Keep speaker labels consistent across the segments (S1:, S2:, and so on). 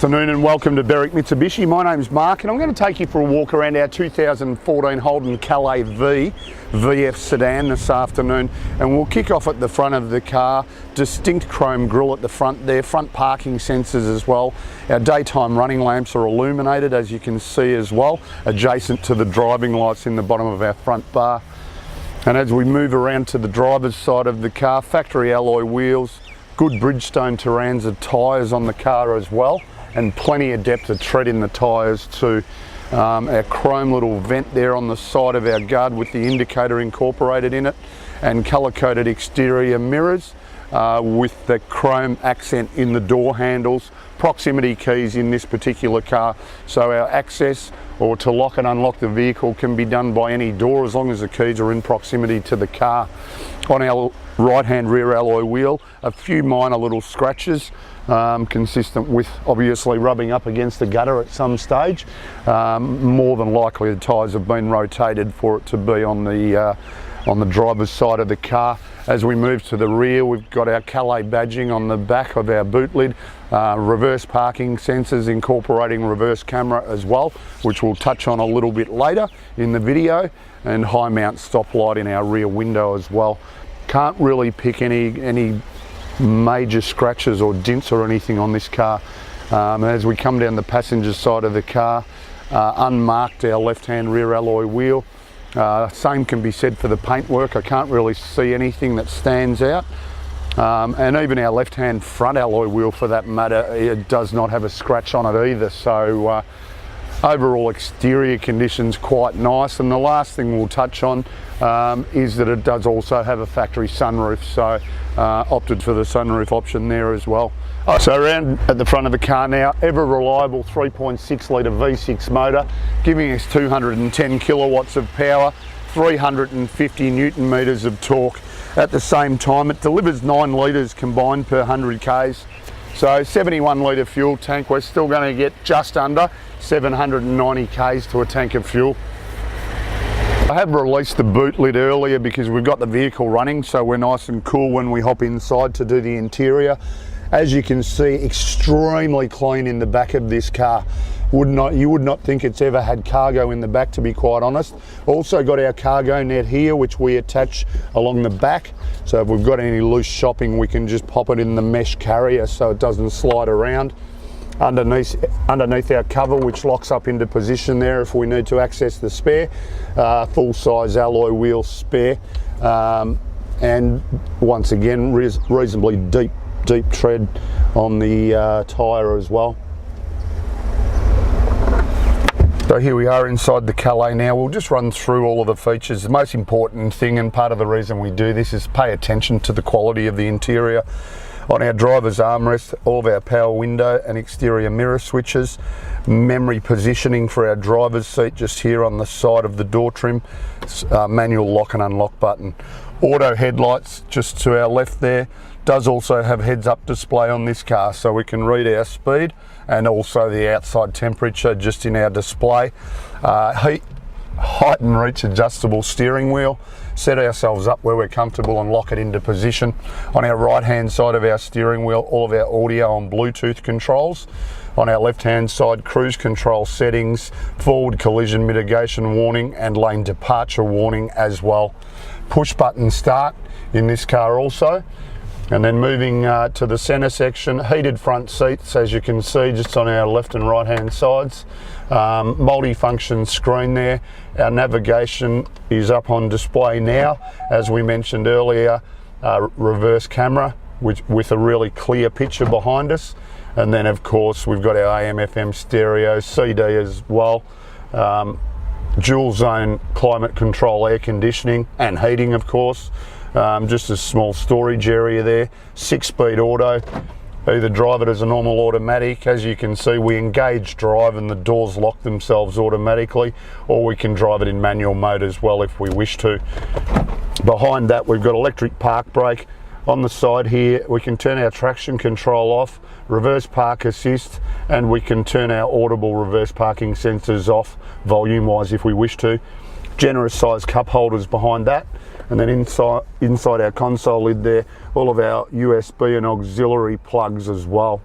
S1: Afternoon and welcome to Berwick Mitsubishi. My name's Mark and I'm going to take you for a walk around our 2014 Holden Calais VF sedan this afternoon, and we'll kick off at the front of the car. Distinct chrome grille at the front there, front parking sensors as well. Our daytime running lamps are illuminated, as you can see as well, adjacent to the driving lights in the bottom of our front bar. And as we move around to the driver's side of the car, factory alloy wheels, good Bridgestone Turanza tyres on the car as well, and plenty of depth of tread in the tyres too. Our chrome little vent there on the side of our guard with the indicator incorporated in it, and colour-coded exterior mirrors with the chrome accent in the door handles. Proximity keys in this particular car, so our access or to lock and unlock the vehicle can be done by any door as long as the keys are in proximity to the car. On our right hand rear alloy wheel, a few minor little scratches consistent with obviously rubbing up against the gutter at some stage. More than likely the tyres have been rotated for it to be on the driver's side of the car. As we move to the rear, we've got our Calais badging on the back of our boot lid, reverse parking sensors incorporating reverse camera as well, which we'll touch on a little bit later in the video, and high mount stoplight in our rear window as well. Can't really pick any major scratches or dents or anything on this car. As we come down the passenger side of the car, unmarked our left hand rear alloy wheel. Same can be said for the paintwork. I can't really see anything that stands out. And even our left hand front alloy wheel, for that matter, it does not have a scratch on it either. So overall exterior conditions quite nice. And the last thing we'll touch on is that it does also have a factory sunroof, so opted for the sunroof option there as well. So around at the front of the car now, ever reliable 3.6 litre V6 motor, giving us 210 kilowatts of power, 350 newton meters of torque. At the same time, it delivers 9 litres combined per 100 k's. So 71 litre fuel tank, we're still going to get just under 790 k's to a tank of fuel. I have released the boot lid earlier because we've got the vehicle running, so we're nice and cool when we hop inside to do the interior. As you can see, extremely clean in the back of this car. You would not think it's ever had cargo in the back, to be quite honest. Also got our cargo net here, which we attach along the back. So if we've got any loose shopping, we can just pop it in the mesh carrier so it doesn't slide around. Underneath our cover, which locks up into position there if we need to access the spare. Full size alloy wheel spare. And once again, reasonably deep tread on the tyre as well. So here we are inside the Calais now. We'll just run through all of the features. The most important thing, and part of the reason we do this, is pay attention to the quality of the interior. On our driver's armrest, all of our power window and exterior mirror switches, memory positioning for our driver's seat just here on the side of the door trim, manual lock and unlock button. Auto headlights just to our left there. Does also have heads-up display on this car, so we can read our speed and also the outside temperature just in our display. Height and reach adjustable steering wheel. Set ourselves up where we're comfortable and lock it into position. On our right hand side of our steering wheel, all of our audio and Bluetooth controls. On our left hand side, cruise control settings, forward collision mitigation warning and lane departure warning as well. Push button start in this car also. And then moving to the centre section, heated front seats, as you can see just on our left and right hand sides. Multi-function screen there. Our navigation is up on display now, as we mentioned earlier. Reverse camera with a really clear picture behind us, and then of course we've got our AM/FM stereo, CD as well. Dual zone climate control, air conditioning and heating of course. Just a small storage area there. 6-speed auto. Either drive it as a normal automatic. As you can see, we engage drive and the doors lock themselves automatically, or we can drive it in manual mode as well if we wish to. Behind that, we've got electric park brake. On the side here, we can turn our traction control off, reverse park assist, and we can turn our audible reverse parking sensors off volume wise if we wish to. Generous size cup holders behind that. And then inside our console lid there, all of our USB and auxiliary plugs as well.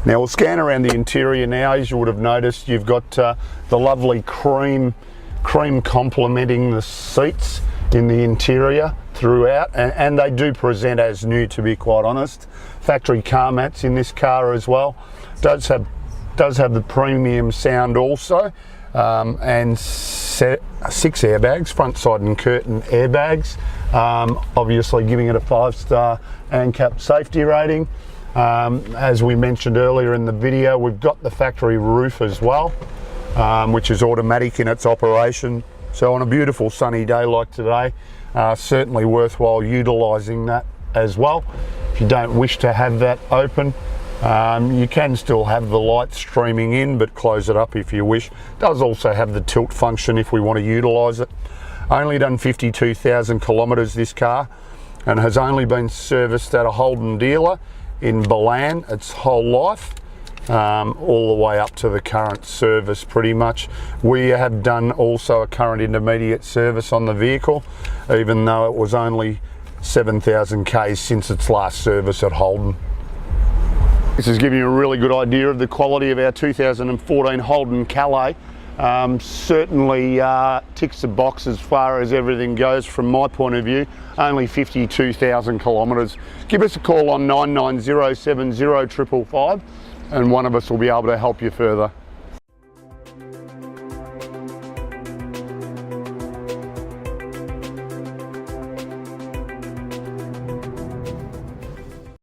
S1: Now we'll scan around the interior now. As you would have noticed, you've got the lovely cream complementing the seats in the interior throughout, and they do present as new, to be quite honest. Factory car mats in this car as well. Does have the premium sound also, and 6 airbags, front, side and curtain airbags, obviously giving it a 5-star ANCAP safety rating. As we mentioned earlier in the video, we've got the factory roof as well, which is automatic in its operation. So on a beautiful sunny day like today, certainly worthwhile utilising that as well. If you don't wish to have that open, you can still have the light streaming in, but close it up if you wish. It does also have the tilt function if we want to utilise it. Only done 52,000 kilometres this car, and has only been serviced at a Holden dealer in Balan its whole life, all the way up to the current service pretty much. We have done also a current intermediate service on the vehicle, even though it was only 7,000 Ks since its last service at Holden. This is giving you a really good idea of the quality of our 2014 Holden Calais. Certainly ticks the box as far as everything goes from my point of view. Only 52,000 kilometres. Give us a call on 99070555 and one of us will be able to help you further.